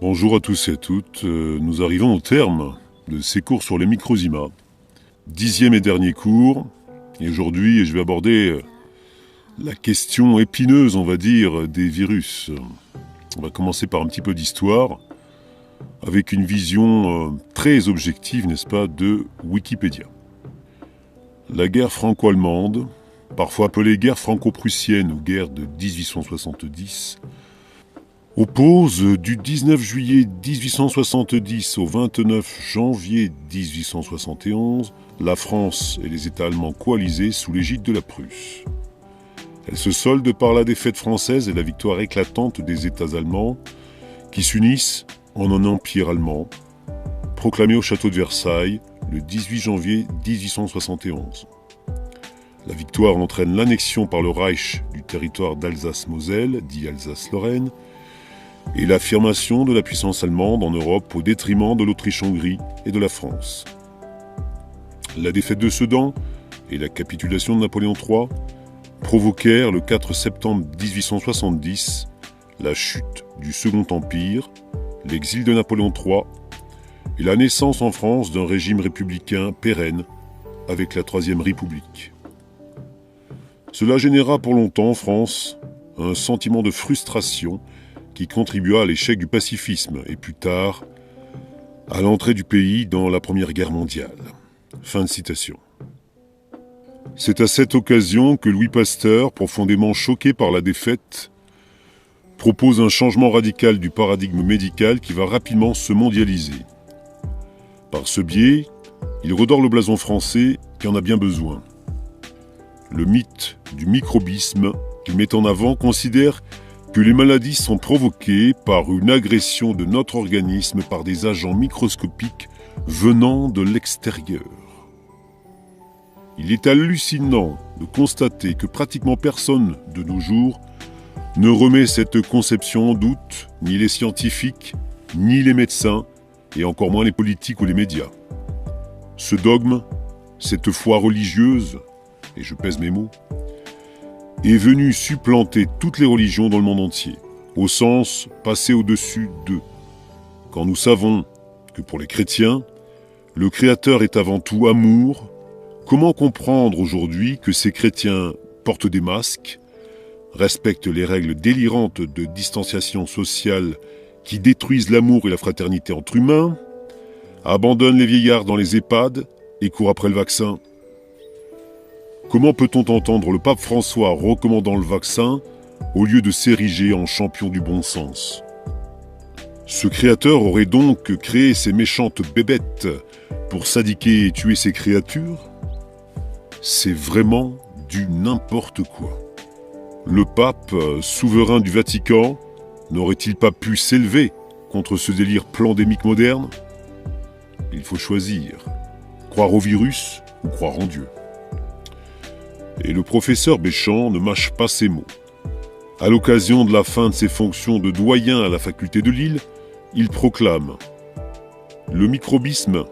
Bonjour à tous et à toutes, nous arrivons au terme de ces cours sur les microzymas. 10e et dernier cours, et aujourd'hui je vais aborder la question épineuse, on va dire, des virus. On va commencer par un petit peu d'histoire, avec une vision très objective, n'est-ce pas, de Wikipédia. La guerre franco-allemande, parfois appelée guerre franco-prussienne ou guerre de 1870, oppose du 19 juillet 1870 au 29 janvier 1871 la France et les États allemands coalisés sous l'égide de la Prusse. Elle se solde par la défaite française et la victoire éclatante des États allemands qui s'unissent en un empire allemand, proclamé au château de Versailles le 18 janvier 1871. La victoire entraîne l'annexion par le Reich du territoire d'Alsace-Moselle, dit Alsace-Lorraine, et l'affirmation de la puissance allemande en Europe au détriment de l'Autriche-Hongrie et de la France. La défaite de Sedan et la capitulation de Napoléon III provoquèrent le 4 septembre 1870 la chute du Second Empire, l'exil de Napoléon III et la naissance en France d'un régime républicain pérenne avec la Troisième République. Cela généra pour longtemps en France un sentiment de frustration qui contribua à l'échec du pacifisme et plus tard à l'entrée du pays dans la Première Guerre mondiale. Fin de citation. C'est à cette occasion que Louis Pasteur, profondément choqué par la défaite, propose un changement radical du paradigme médical qui va rapidement se mondialiser. Par ce biais, il redore le blason français qui en a bien besoin. Le mythe du microbisme qu'il met en avant considère que les maladies sont provoquées par une agression de notre organisme par des agents microscopiques venant de l'extérieur. Il est hallucinant de constater que pratiquement personne de nos jours ne remet cette conception en doute, ni les scientifiques, ni les médecins, et encore moins les politiques ou les médias. Ce dogme, cette foi religieuse, et je pèse mes mots, est venu supplanter toutes les religions dans le monde entier, au sens passer au-dessus d'eux. Quand nous savons que pour les chrétiens, le Créateur est avant tout amour, comment comprendre aujourd'hui que ces chrétiens portent des masques, respectent les règles délirantes de distanciation sociale qui détruisent l'amour et la fraternité entre humains, abandonnent les vieillards dans les EHPAD et courent après le vaccin? Comment peut-on entendre le pape François recommandant le vaccin au lieu de s'ériger en champion du bon sens? Ce créateur aurait donc créé ces méchantes bébêtes pour sadiquer et tuer ses créatures? C'est vraiment du n'importe quoi. Le pape, souverain du Vatican, n'aurait-il pas pu s'élever contre ce délire pandémique moderne? Il faut choisir, croire au virus ou croire en Dieu. Et le professeur Béchamp ne mâche pas ses mots. À l'occasion de la fin de ses fonctions de doyen à la faculté de Lille, il proclame « Le microbisme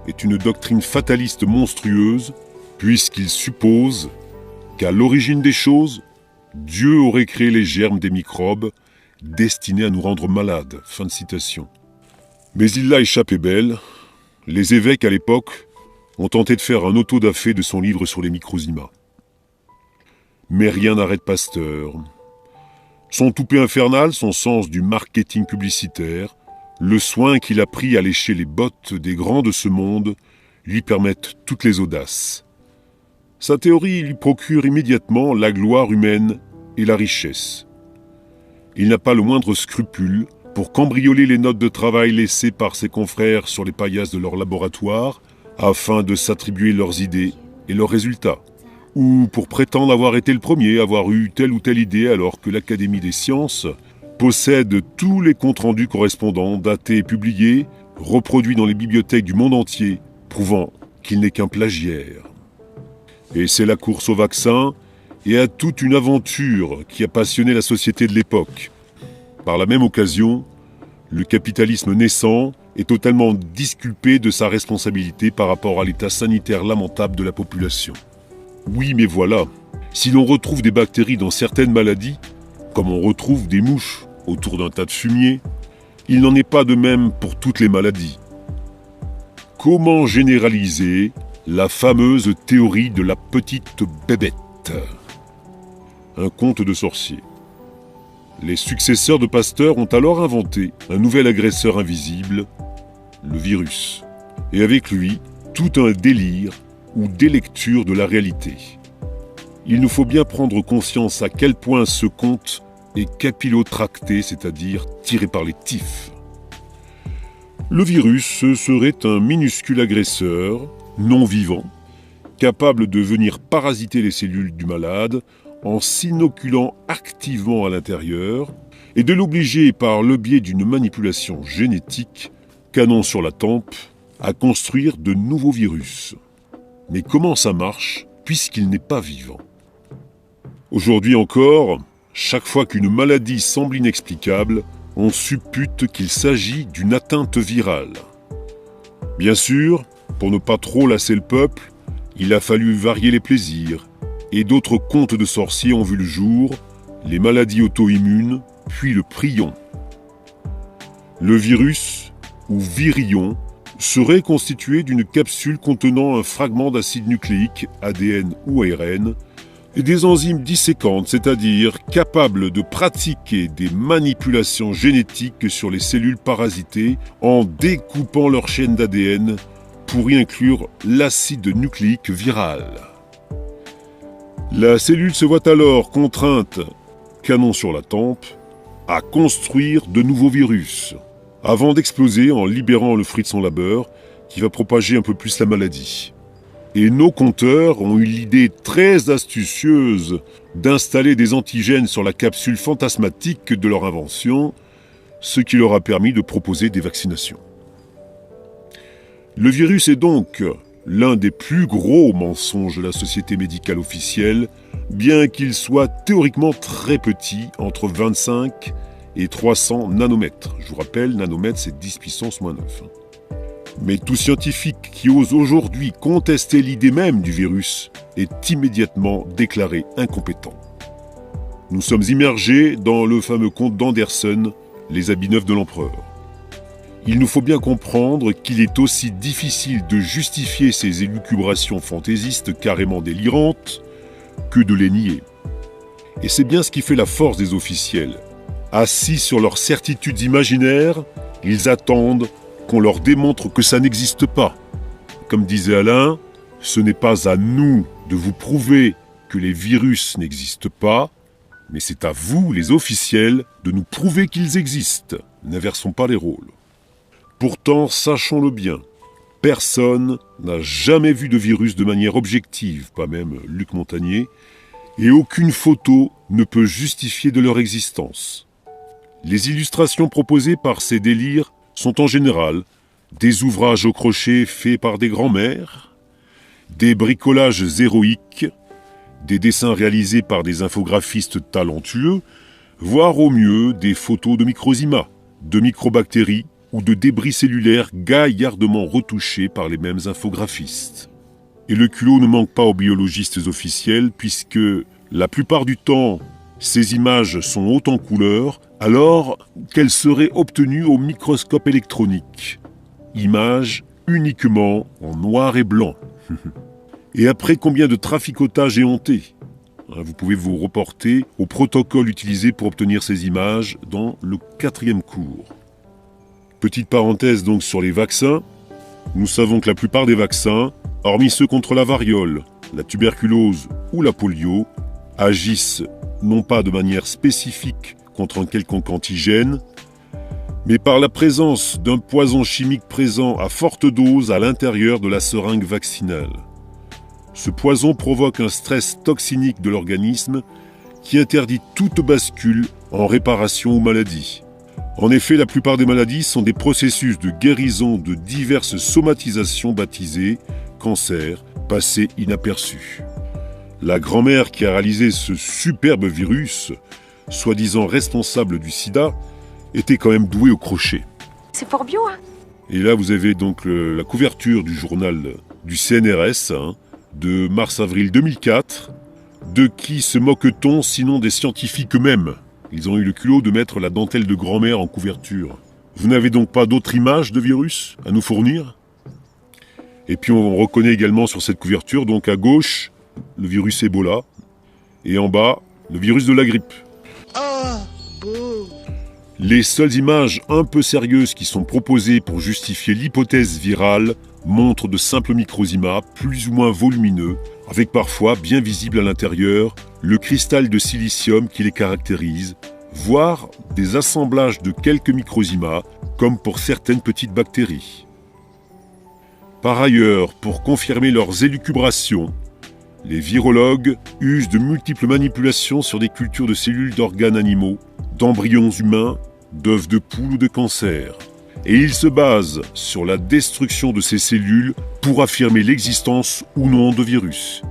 est une doctrine fataliste monstrueuse, puisqu'il suppose qu'à l'origine des choses, Dieu aurait créé les germes des microbes destinés à nous rendre malades. » Fin de citation. Mais il l'a échappé belle. Les évêques à l'époque ont tenté de faire un autodafé de son livre sur les microzymas. Mais rien n'arrête Pasteur. Son toupet infernal, son sens du marketing publicitaire, le soin qu'il a pris à lécher les bottes des grands de ce monde lui permettent toutes les audaces. Sa théorie lui procure immédiatement la gloire humaine et la richesse. Il n'a pas le moindre scrupule pour cambrioler les notes de travail laissées par ses confrères sur les paillasses de leur laboratoire afin de s'attribuer leurs idées et leurs résultats, ou pour prétendre avoir été le premier à avoir eu telle ou telle idée alors que l'Académie des sciences possède tous les comptes rendus correspondants, datés et publiés, reproduits dans les bibliothèques du monde entier, prouvant qu'il n'est qu'un plagiaire. Et c'est la course au vaccin et à toute une aventure qui a passionné la société de l'époque. Par la même occasion, le capitalisme naissant est totalement disculpé de sa responsabilité par rapport à l'état sanitaire lamentable de la population. Oui, mais voilà, si l'on retrouve des bactéries dans certaines maladies, comme on retrouve des mouches autour d'un tas de fumier, il n'en est pas de même pour toutes les maladies. Comment généraliser la fameuse théorie de la petite bébête? Un conte de sorcier. Les successeurs de Pasteur ont alors inventé un nouvel agresseur invisible, le virus. Et avec lui, tout un délire ou délecture de la réalité. Il nous faut bien prendre conscience à quel point ce conte est capillotracté, c'est-à-dire tiré par les tifs. Le virus serait un minuscule agresseur, non vivant, capable de venir parasiter les cellules du malade en s'inoculant activement à l'intérieur et de l'obliger par le biais d'une manipulation génétique, canon sur la tempe, à construire de nouveaux virus. Mais comment ça marche puisqu'il n'est pas vivant? Aujourd'hui encore, chaque fois qu'une maladie semble inexplicable, on suppute qu'il s'agit d'une atteinte virale. Bien sûr, pour ne pas trop lasser le peuple, il a fallu varier les plaisirs, et d'autres contes de sorciers ont vu le jour, les maladies auto-immunes, puis le prion. Le virus, ou virion, serait constitué d'une capsule contenant un fragment d'acide nucléique, ADN ou ARN, et des enzymes disséquantes, c'est-à-dire capables de pratiquer des manipulations génétiques sur les cellules parasitées en découpant leur chaîne d'ADN pour y inclure l'acide nucléique viral. La cellule se voit alors contrainte, canon sur la tempe, à construire de nouveaux virus, avant d'exploser en libérant le fruit de son labeur, qui va propager un peu plus la maladie. Et nos conteurs ont eu l'idée très astucieuse d'installer des antigènes sur la capsule fantasmatique de leur invention, ce qui leur a permis de proposer des vaccinations. Le virus est donc l'un des plus gros mensonges de la société médicale officielle, bien qu'il soit théoriquement très petit, entre 25 et 300 nanomètres. Je vous rappelle, nanomètre c'est 10 puissance moins 9. Mais tout scientifique qui ose aujourd'hui contester l'idée même du virus est immédiatement déclaré incompétent. Nous sommes immergés dans le fameux conte d'Andersen, Les habits neufs de l'empereur. Il nous faut bien comprendre qu'il est aussi difficile de justifier ces élucubrations fantaisistes carrément délirantes que de les nier. Et c'est bien ce qui fait la force des officiels. Assis sur leurs certitudes imaginaires, ils attendent qu'on leur démontre que ça n'existe pas. Comme disait Alain, ce n'est pas à nous de vous prouver que les virus n'existent pas, mais c'est à vous, les officiels, de nous prouver qu'ils existent. N'inversons pas les rôles. Pourtant, sachons-le bien, personne n'a jamais vu de virus de manière objective, pas même Luc Montagnier, et aucune photo ne peut justifier de leur existence. Les illustrations proposées par ces délires sont en général des ouvrages au crochet faits par des grands-mères, des bricolages héroïques, des dessins réalisés par des infographistes talentueux, voire au mieux des photos de microzymas, de microbactéries ou de débris cellulaires gaillardement retouchés par les mêmes infographistes. Et le culot ne manque pas aux biologistes officiels puisque la plupart du temps, ces images sont hautes en couleur alors qu'elles seraient obtenues au microscope électronique. Images uniquement en noir et blanc. Et après combien de traficotage éhonté? Vous pouvez vous reporter au protocole utilisé pour obtenir ces images dans le 4e cours. Petite parenthèse donc sur les vaccins. Nous savons que la plupart des vaccins, hormis ceux contre la variole, la tuberculose ou la polio, agissent non pas de manière spécifique contre un quelconque antigène, mais par la présence d'un poison chimique présent à forte dose à l'intérieur de la seringue vaccinale. Ce poison provoque un stress toxinique de l'organisme qui interdit toute bascule en réparation ou maladie. En effet, la plupart des maladies sont des processus de guérison de diverses somatisations baptisées cancer, passées inaperçues. La grand-mère qui a réalisé ce superbe virus, soi-disant responsable du sida, était quand même douée au crochet. C'est fort bio, hein? Et là, vous avez donc la couverture du journal du CNRS, de mars-avril 2004. De qui se moque-t-on sinon des scientifiques eux-mêmes? Ils ont eu le culot de mettre la dentelle de grand-mère en couverture. Vous n'avez donc pas d'autres images de virus à nous fournir? Et puis on reconnaît également sur cette couverture, donc à gauche, le virus Ebola, et en bas, le virus de la grippe. Les seules images un peu sérieuses qui sont proposées pour justifier l'hypothèse virale montrent de simples microzymas plus ou moins volumineux, avec parfois, bien visible à l'intérieur, le cristal de silicium qui les caractérise, voire des assemblages de quelques microzymas, comme pour certaines petites bactéries. Par ailleurs, pour confirmer leurs élucubrations, les virologues usent de multiples manipulations sur des cultures de cellules d'organes animaux, d'embryons humains, d'œufs de poule ou de cancer. Et ils se basent sur la destruction de ces cellules pour affirmer l'existence ou non de virus.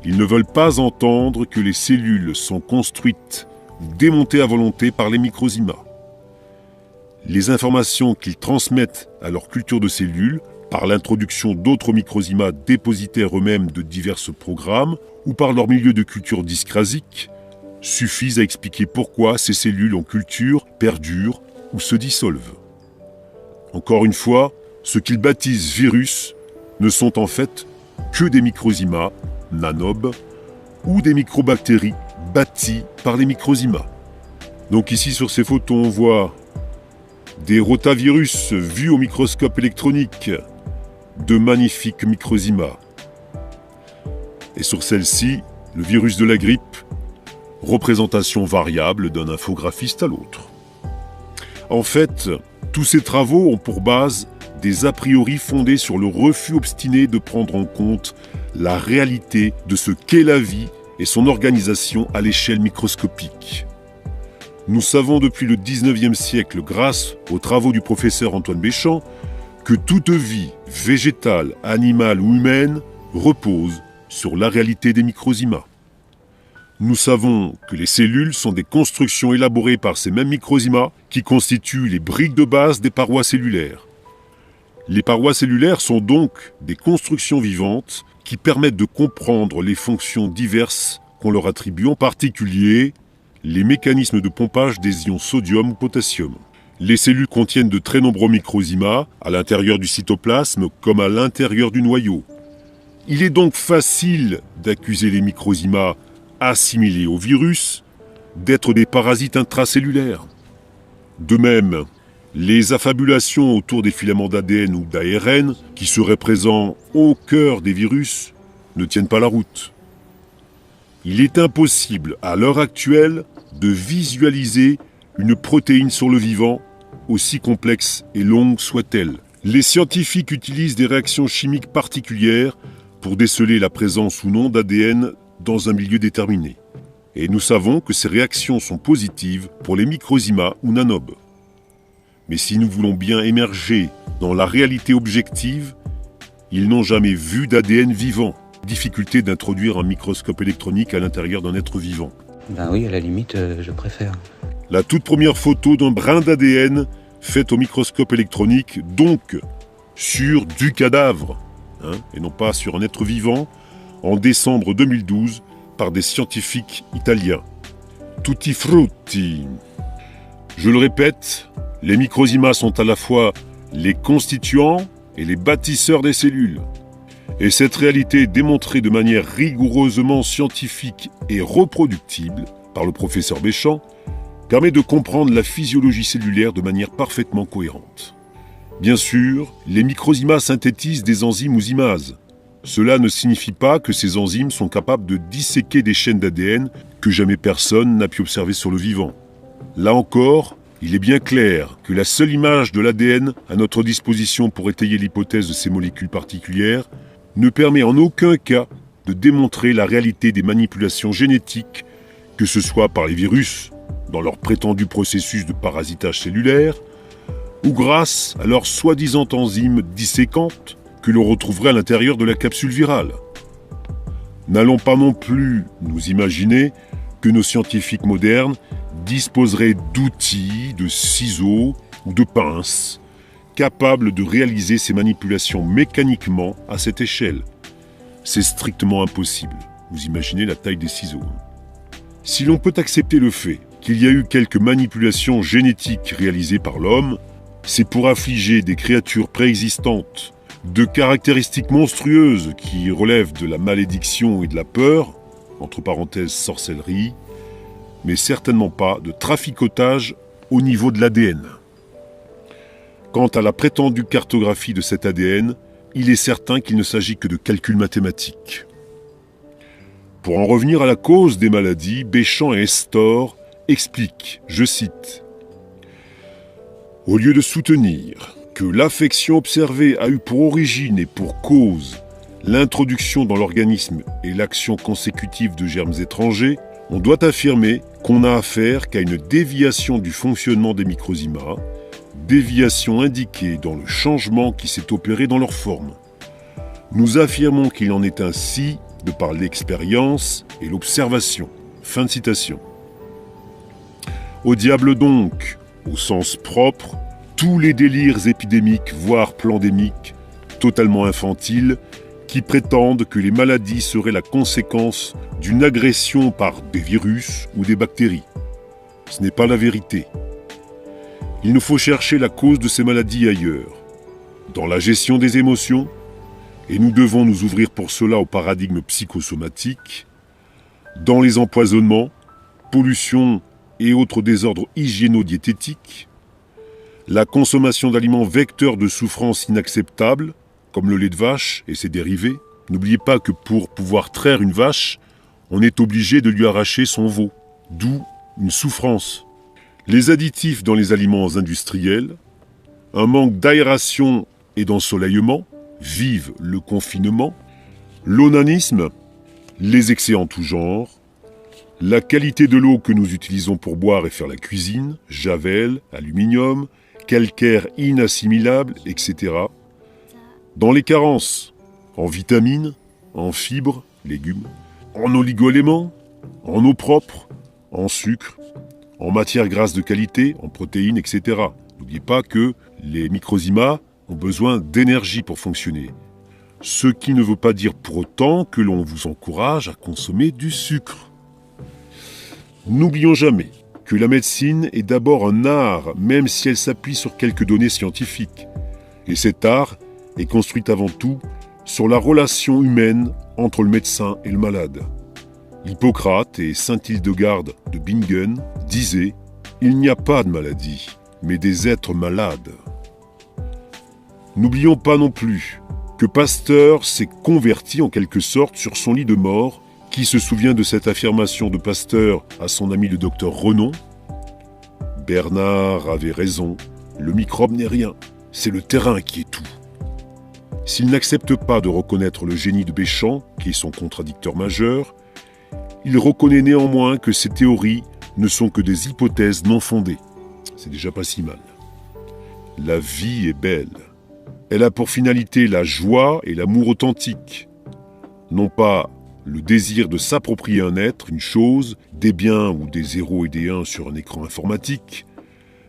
Ils ne veulent pas entendre que les cellules sont construites ou démontées à volonté par les microzymas. Les informations qu'ils transmettent à leur culture de cellules, par l'introduction d'autres microzymas dépositaires eux-mêmes de divers programmes, ou par leur milieu de culture dyscrasique, suffisent à expliquer pourquoi ces cellules en culture perdurent ou se dissolvent. Encore une fois, ce qu'ils baptisent virus ne sont en fait que des microzymas, nanobes, ou des microbactéries bâties par les microzymas. Donc ici sur ces photos on voit des rotavirus vus au microscope électronique, de magnifiques microzymas. Et sur celle-ci, le virus de la grippe, représentation variable d'un infographiste à l'autre. En fait, tous ces travaux ont pour base des a priori fondés sur le refus obstiné de prendre en compte la réalité de ce qu'est la vie et son organisation à l'échelle microscopique. Nous savons depuis le 19e siècle, grâce aux travaux du professeur Antoine Béchamp, que toute vie, végétale, animale ou humaine, repose sur la réalité des microzymas. Nous savons que les cellules sont des constructions élaborées par ces mêmes microzymas qui constituent les briques de base des parois cellulaires. Les parois cellulaires sont donc des constructions vivantes qui permettent de comprendre les fonctions diverses qu'on leur attribue, en particulier les mécanismes de pompage des ions sodium ou potassium. Les cellules contiennent de très nombreux microzymas à l'intérieur du cytoplasme comme à l'intérieur du noyau. Il est donc facile d'accuser les microzymas assimilés au virus d'être des parasites intracellulaires. De même, les affabulations autour des filaments d'ADN ou d'ARN qui seraient présents au cœur des virus ne tiennent pas la route. Il est impossible à l'heure actuelle de visualiser une protéine sur le vivant, aussi complexe et longue soit-elle. Les scientifiques utilisent des réactions chimiques particulières pour déceler la présence ou non d'ADN dans un milieu déterminé. Et nous savons que ces réactions sont positives pour les microzymas ou nanobes. Mais si nous voulons bien émerger dans la réalité objective, ils n'ont jamais vu d'ADN vivant. Difficulté d'introduire un microscope électronique à l'intérieur d'un être vivant. Ben oui, à la limite, je préfère. La toute première photo d'un brin d'ADN faite au microscope électronique, donc sur du cadavre, et non pas sur un être vivant, en décembre 2012, par des scientifiques italiens. Tutti frutti. Je le répète, les microzymas sont à la fois les constituants et les bâtisseurs des cellules. Et cette réalité est démontrée de manière rigoureusement scientifique et reproductible par le professeur Béchamp, permet de comprendre la physiologie cellulaire de manière parfaitement cohérente. Bien sûr, les microzymas synthétisent des enzymes ou imases. Cela ne signifie pas que ces enzymes sont capables de disséquer des chaînes d'ADN que jamais personne n'a pu observer sur le vivant. Là encore, il est bien clair que la seule image de l'ADN à notre disposition pour étayer l'hypothèse de ces molécules particulières ne permet en aucun cas de démontrer la réalité des manipulations génétiques, que ce soit par les virus, dans leur prétendu processus de parasitage cellulaire, ou grâce à leurs soi-disant enzymes disséquantes que l'on retrouverait à l'intérieur de la capsule virale. N'allons pas non plus nous imaginer que nos scientifiques modernes disposeraient d'outils, de ciseaux ou de pinces capables de réaliser ces manipulations mécaniquement à cette échelle. C'est strictement impossible. Vous imaginez la taille des ciseaux. Si l'on peut accepter le fait qu'il y a eu quelques manipulations génétiques réalisées par l'homme, c'est pour affliger des créatures préexistantes de caractéristiques monstrueuses qui relèvent de la malédiction et de la peur, entre parenthèses sorcellerie, mais certainement pas de traficotage au niveau de l'ADN. Quant à la prétendue cartographie de cet ADN, il est certain qu'il ne s'agit que de calculs mathématiques. Pour en revenir à la cause des maladies, Béchamp et Estor expliquent, je cite, « Au lieu de soutenir que l'affection observée a eu pour origine et pour cause l'introduction dans l'organisme et l'action consécutive de germes étrangers, on doit affirmer qu'on n'a affaire qu'à une déviation du fonctionnement des microzymas, déviation indiquée dans le changement qui s'est opéré dans leur forme. Nous affirmons qu'il en est ainsi de par l'expérience et l'observation. » Fin de citation. Au diable donc, au sens propre, tous les délires épidémiques, voire plandémiques, totalement infantiles, qui prétendent que les maladies seraient la conséquence d'une agression par des virus ou des bactéries. Ce n'est pas la vérité. Il nous faut chercher la cause de ces maladies ailleurs, dans la gestion des émotions, et nous devons nous ouvrir pour cela au paradigme psychosomatique, dans les empoisonnements, pollutions et autres désordres hygiéno-diététiques, la consommation d'aliments vecteurs de souffrances inacceptables, comme le lait de vache et ses dérivés. N'oubliez pas que pour pouvoir traire une vache, on est obligé de lui arracher son veau, d'où une souffrance. Les additifs dans les aliments industriels, un manque d'aération et d'ensoleillement, vive le confinement, l'onanisme, les excès en tout genre, la qualité de l'eau que nous utilisons pour boire et faire la cuisine, javel, aluminium, calcaire inassimilable, etc. Dans les carences, en vitamines, en fibres, légumes, en oligo-éléments, en eau propre, en sucre, en matières grasses de qualité, en protéines, etc. N'oubliez pas que les microzymas ont besoin d'énergie pour fonctionner. Ce qui ne veut pas dire pour autant que l'on vous encourage à consommer du sucre. N'oublions jamais que la médecine est d'abord un art, même si elle s'appuie sur quelques données scientifiques. Et cet art est construit avant tout sur la relation humaine entre le médecin et le malade. Hippocrate et saint Hildegarde de Bingen disaient « Il n'y a pas de maladie, mais des êtres malades ». N'oublions pas non plus que Pasteur s'est converti en quelque sorte sur son lit de mort. Qui se souvient de cette affirmation de Pasteur à son ami le docteur Renon ? Bernard avait raison, le microbe n'est rien, c'est le terrain qui est tout. S'il n'accepte pas de reconnaître le génie de Béchamp, qui est son contradicteur majeur, il reconnaît néanmoins que ces théories ne sont que des hypothèses non fondées. C'est déjà pas si mal. La vie est belle. Elle a pour finalité la joie et l'amour authentique. Non pas le désir de s'approprier un être, une chose, des biens ou des 0 et des 1 sur un écran informatique,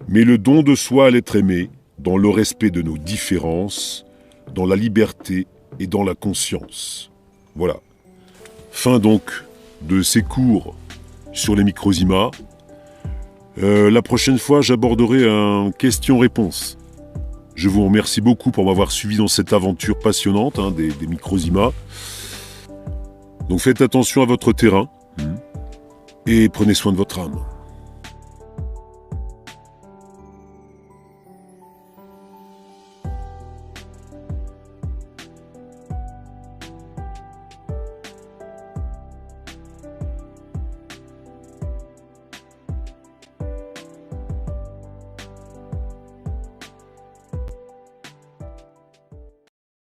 mais le don de soi à l'être aimé, dans le respect de nos différences, dans la liberté et dans la conscience. Voilà. Fin donc de ces cours sur les microzymas. La prochaine fois, j'aborderai un question-réponse. Je vous remercie beaucoup pour m'avoir suivi dans cette aventure passionnante des microzymas. Donc faites attention à votre terrain et prenez soin de votre âme.